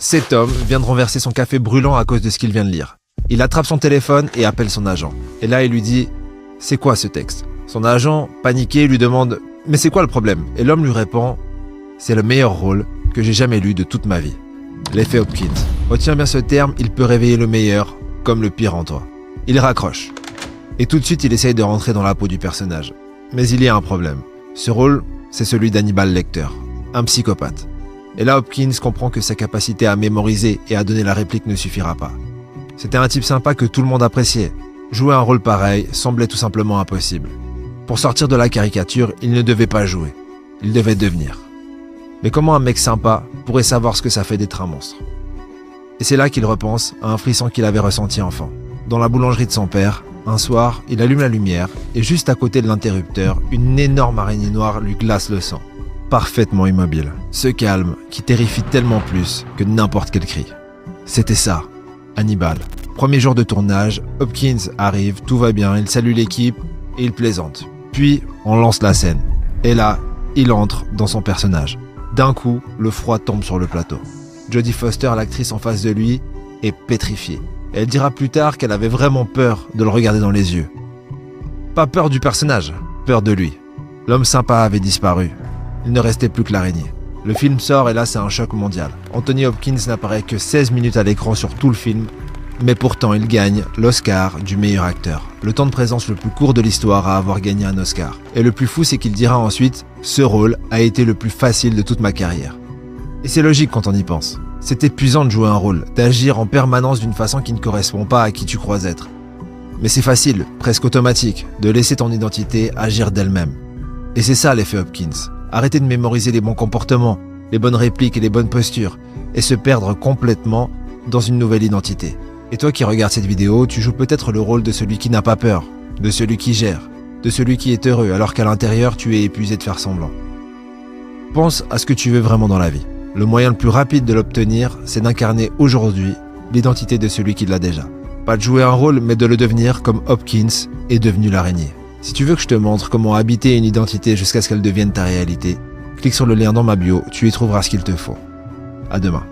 cet homme vient de renverser son café brûlant à cause de ce qu'il vient de lire. Il attrape son téléphone et appelle son agent. Et là, il lui dit « C'est quoi ce texte ?» Son agent, paniqué, lui demande « Mais c'est quoi le problème ?» Et l'homme lui répond « C'est le meilleur rôle que j'ai jamais lu de toute ma vie. » L'effet Hopkins. Retiens bien ce terme, il peut réveiller le meilleur comme le pire en toi. Il raccroche. Et tout de suite, il essaye de rentrer dans la peau du personnage. Mais il y a un problème. Ce rôle, c'est celui d'Hannibal Lecter, un psychopathe. Et là, Hopkins comprend que sa capacité à mémoriser et à donner la réplique ne suffira pas. C'était un type sympa que tout le monde appréciait. Jouer un rôle pareil semblait tout simplement impossible. Pour sortir de la caricature, il ne devait pas jouer. Il devait devenir. Mais comment un mec sympa pourrait savoir ce que ça fait d'être un monstre ? Et c'est là qu'il repense à un frisson qu'il avait ressenti enfant. Dans la boulangerie de son père, un soir, il allume la lumière et juste à côté de l'interrupteur, une énorme araignée noire lui glace le sang. Parfaitement immobile. Ce calme qui terrifie tellement plus que n'importe quel cri. C'était ça, Hannibal. Premier jour de tournage, Hopkins arrive, tout va bien, il salue l'équipe et il plaisante. Puis, on lance la scène. Et là, il entre dans son personnage. D'un coup, le froid tombe sur le plateau. Jodie Foster, l'actrice en face de lui, est pétrifiée. Elle dira plus tard qu'elle avait vraiment peur de le regarder dans les yeux. Pas peur du personnage, peur de lui. L'homme sympa avait disparu. Il ne restait plus que l'araignée. Le film sort et là c'est un choc mondial. Anthony Hopkins n'apparaît que 16 minutes à l'écran sur tout le film, mais pourtant il gagne l'Oscar du meilleur acteur. Le temps de présence le plus court de l'histoire à avoir gagné un Oscar. Et le plus fou c'est qu'il dira ensuite « Ce rôle a été le plus facile de toute ma carrière ». Et c'est logique quand on y pense. C'est épuisant de jouer un rôle, d'agir en permanence d'une façon qui ne correspond pas à qui tu crois être. Mais c'est facile, presque automatique, de laisser ton identité agir d'elle-même. Et c'est ça l'effet Hopkins. Arrêter de mémoriser les bons comportements, les bonnes répliques et les bonnes postures, et se perdre complètement dans une nouvelle identité. Et toi qui regardes cette vidéo, tu joues peut-être le rôle de celui qui n'a pas peur, de celui qui gère, de celui qui est heureux, alors qu'à l'intérieur, tu es épuisé de faire semblant. Pense à ce que tu veux vraiment dans la vie. Le moyen le plus rapide de l'obtenir, c'est d'incarner aujourd'hui l'identité de celui qui l'a déjà. Pas de jouer un rôle, mais de le devenir comme Hopkins est devenu l'araignée. Si tu veux que je te montre comment habiter une identité jusqu'à ce qu'elle devienne ta réalité, clique sur le lien dans ma bio, tu y trouveras ce qu'il te faut. À demain.